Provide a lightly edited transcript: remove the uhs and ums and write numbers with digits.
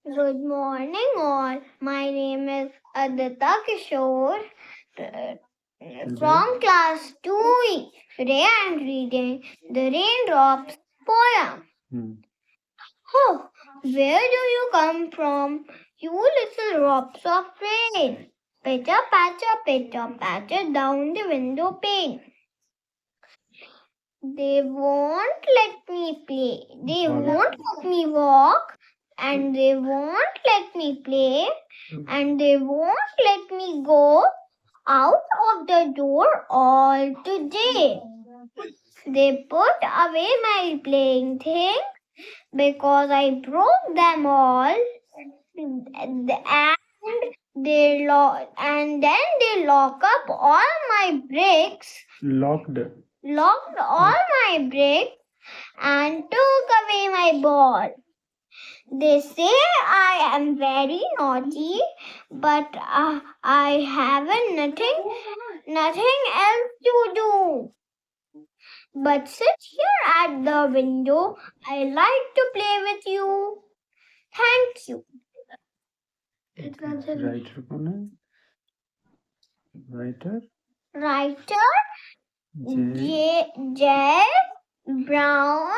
Good morning, all. My name is Aditya Kishore from class 2E. Today I am reading the Raindrops poem. Oh, where do you come from, you little drops of rain? Pitter patter down the window pane. They won't let me play. They won't let me walk. And they won't let me play. And they won't let me go out of the door all today. They put away my playing things because I broke them all. And then they lock up all my bricks. Locked all my bricks and took away my ball. They say I am very naughty, but I haven't nothing else to do. But sit here at the window. I like to play with you. Thank you. Writer J. Brown.